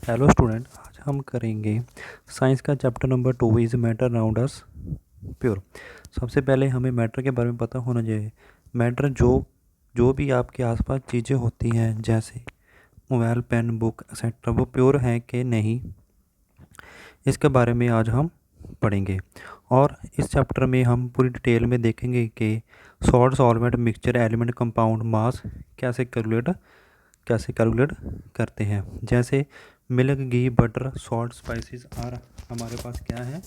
Hello student, आज हम करेंगे साइंस का chapter number 2 is matter around us pure. सबसे पहले हमें मैटर के बारे में पता होना चाहिए। मैटर जो भी आपके आसपास चीज़ें होती हैं, जैसे मोबाइल, पेन, बुक एक्सेट्रा, वो प्योर हैं कि नहीं, इसके बारे में आज हम पढ़ेंगे। और इस चैप्टर में हम पूरी डिटेल में देखेंगे कि salt, solvent, mixture, element, compound, mass कैसे कैलकुलेट करते हैं। जैसे मिल्क, घी, बटर, सॉल्ट, स्पाइसेस और हमारे पास क्या है,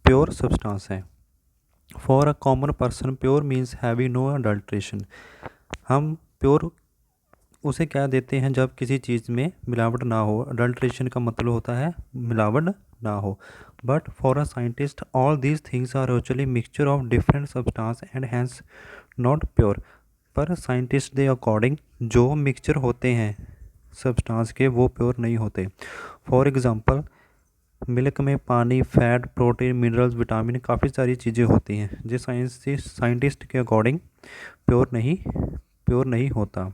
प्योर सब्सटेंस है। For a common person pure means हैवी नो अडल्ट्रेशन। हम प्योर उसे क्या देते हैं जब किसी चीज़ में मिलावट ना हो। अडल्ट्रेशन का मतलब होता है मिलावट ना हो। But for a scientist all these things are actually mixture of different substance and hence not pure. पर साइंटिस्ट के अकॉर्डिंग जो मिक्सचर होते हैं सब्सटेंस के, वो प्योर नहीं होते। फॉर एग्ज़ाम्पल, मिल्क में पानी, फैट, प्रोटीन, मिनरल्स, विटामिन, काफ़ी सारी चीज़ें होती हैं जो साइंटिस्ट के अकॉर्डिंग प्योर नहीं होता।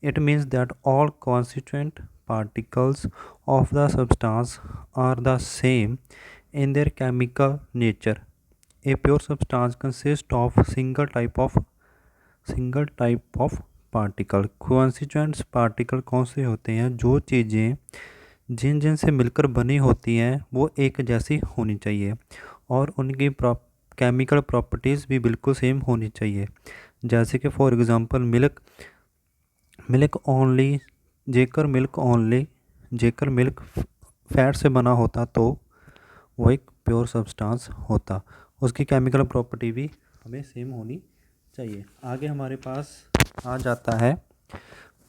It means that all constituent particles of the substance are the same in their chemical nature. A pure substance consists of single type of particle. Constituents particle कौन से होते हैं? जो चीज़ें जिन से मिलकर बनी होती हैं वो एक जैसी होनी चाहिए और उनकी केमिकल प्रॉपर्टीज़ भी बिल्कुल सेम होनी चाहिए। जैसे कि फॉर एग्ज़ाम्पल जेकर मिल्क फैट से बना होता तो वो एक प्योर सब्सटेंस होता। उसकी केमिकल प्रॉपर्टी भी हमें सेम होनी चाहिए। आगे हमारे पास आ जाता है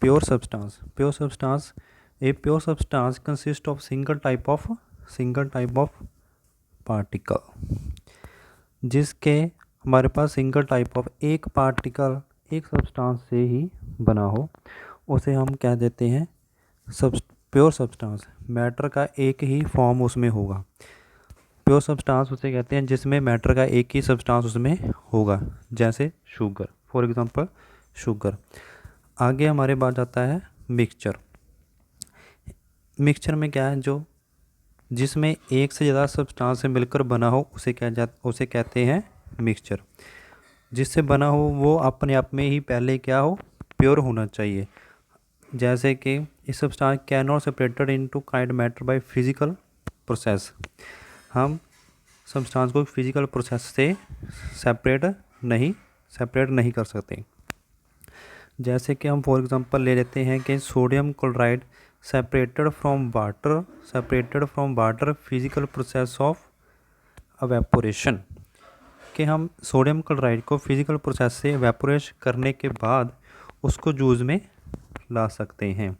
pure substance. A pure substance consist of single type of particle. जिसके हमारे पास सिंगल टाइप ऑफ एक पार्टिकल एक सब्सटेंस से ही बना हो, उसे हम कह देते हैं प्योर सब्सटेंस। मैटर का एक ही फॉर्म उसमें होगा। प्योर सब्सटेंस उसे कहते हैं जिसमें मैटर का एक ही सब्सटेंस उसमें होगा, जैसे शुगर, फॉर एग्जांपल शुगर। आगे हमारे पास आता है मिक्सचर। मिक्सचर में क्या है, जो जिसमें एक से ज़्यादा सब्सटेंस से मिलकर बना हो उसे कहते हैं मिक्सचर। जिससे बना हो वो अपने आप में ही पहले क्या हो, प्योर होना चाहिए। जैसे कि इस substance can not separated into kind matter by physical process. हम सब्सटेंस को फिजिकल प्रोसेस से सेपरेट नहीं कर सकते। जैसे कि हम फॉर एग्जांपल ले लेते हैं कि sodium chloride separated from water physical process of evaporation. कि हम सोडियम क्लोराइड को फिजिकल प्रोसेस से एवेपोरेट करने के बाद उसको जूस में ला सकते हैं।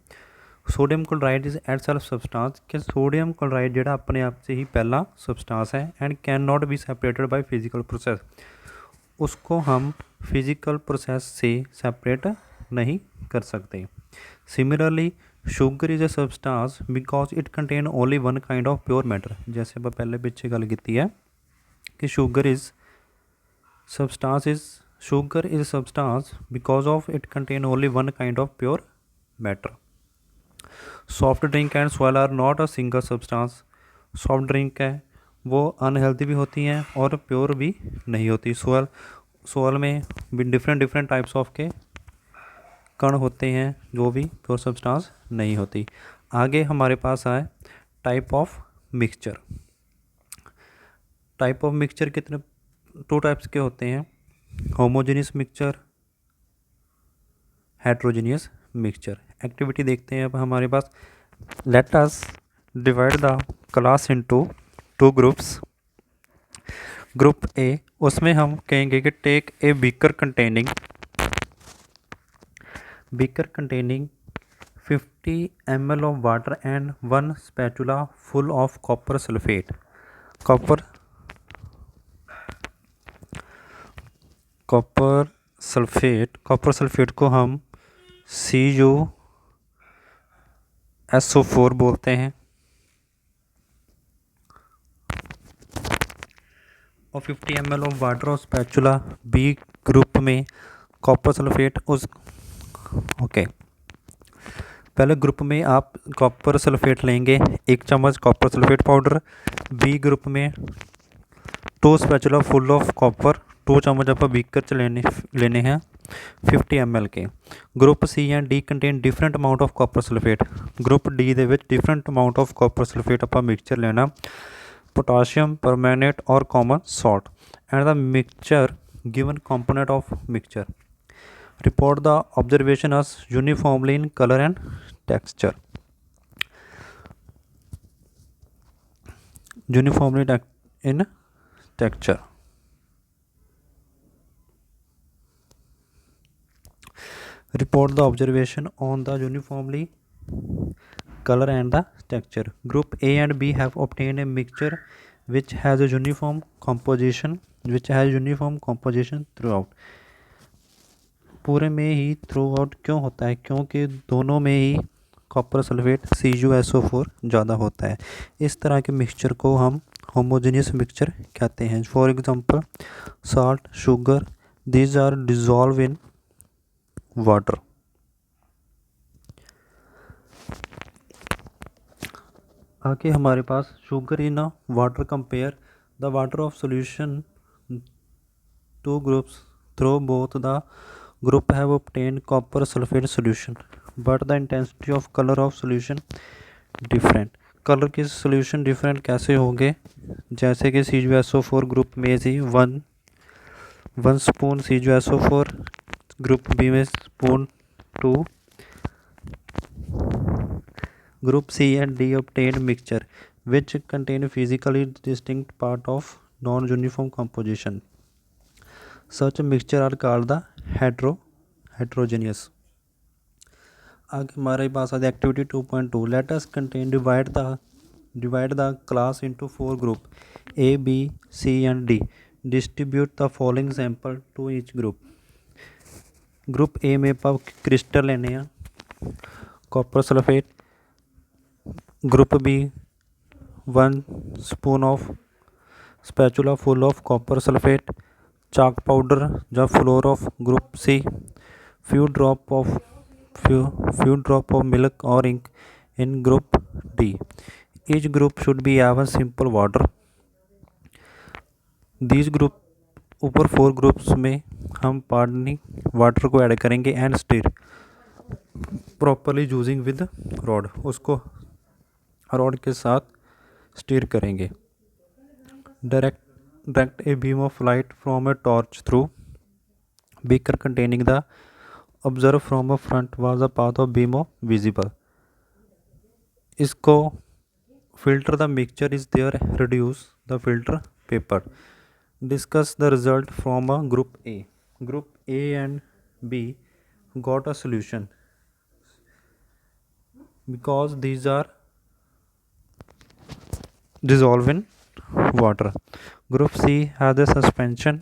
Sodium chloride is eight self substance. कि सोडियम क्लोराइड जोड़ा अपने आप से ही पहला सब्सटेंस है and can not be separated by physical process. उसको हम फिजिकल प्रोसेस से सेपरेट नहीं कर सकते। Similarly sugar is a substance because it contain only one kind of pure matter. जैसे आप पहले पीछे गल की है कि sugar is substance because of it contain only one kind of pure matter. Soft drink and soil are not a single substance. Soft drink है वो अनहेल्दी भी होती हैं और प्योर भी नहीं होती। सोयल में भी डिफरेंट टाइप्स ऑफ के कण होते हैं जो भी प्योर सब्सटेंस नहीं होती। आगे हमारे पास आए टाइप ऑफ मिक्सचर। कितने, 2 टाइप्स के होते हैं, homogeneous mixture, heterogeneous mixture. Activity देखते हैं अब हमारे पास। Let us divide the class into 2 groups. Group A, उसमें हम कहेंगे कि take a beaker containing 50 ml of water and 1 spatula full of copper sulfate। Copper sulphate को हम CuSO4 बोलते हैं। और 50 ml ऑफ वाटर और स्पैचुला बी ग्रुप में कॉपर सल्फेट ओके। पहले ग्रुप में आप कॉपर सल्फेट लेंगे 1 चम्मच copper sulphate powder. B group में 2 स्पैचुला फुल ऑफ कॉपर 2 चम्मच आप बीकर च लेने हैं 50 ml के। Group C and D contain different amount of copper sulphate. Group D ਦੇ ਵਿੱਚ different amount of copper sulphate ਆਪਾਂ मिक्सचर लेना पोटाशियम परमैनेट और common salt and the mixture given component of mixture। report the observation as uniformly in color and texture। uniformly in texture। report the observation on the uniformly color and the texture। group A and B have obtained a mixture which has a uniform composition throughout। पूरे में ही through out क्यों होता है? क्योंकि दोनों में ही copper sulphate CuSO4 ज़्यादा होता है। इस तरह के मिक्सचर को हम होमोजेनियस मिक्सचर कहते हैं। For example salt sugar these are dissolve in water. आगे हमारे पास sugar in a water compare the water of solution to groups through both the group have obtained copper sulfate solution but the intensity of color of solution different। Colour के solution different कैसे होंगे? जैसे कि CuSO4 group में से one spoon CuSO4 group B में spoon 2। Group C and D obtained mixture which contain physically distinct part of non-uniform composition। such mixture are called the heterogeneous। आगे हमारे पास आती है activity 2.2 let us contain divide the class into 4 group A B C and D। Distribute the following sample to each group. Group A में आप crystal लेने हैं copper sulphate. Group B 1 spoon of spatula full of copper sulphate chalk powder या flour of. Group C few drop of milk or ink in group D। each group should be have a simple water। these group ऊपर 4 groups में हम पानी water को add करेंगे and stir properly using with rod. उसको rod के साथ stir करेंगे। Direct a beam of light from a torch through beaker containing the observe from a front was a path of beam of visible। इसको filter the mixture is there reduce the filter paper। discuss the result from a group A। group A and B got a solution because these are dissolved in water। group C has a suspension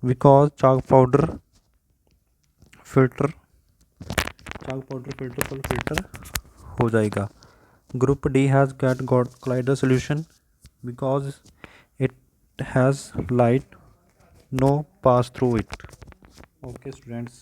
because chalk powder filter हो जाएगा। Group D has got collider solution because it has light no pass through it। okay students।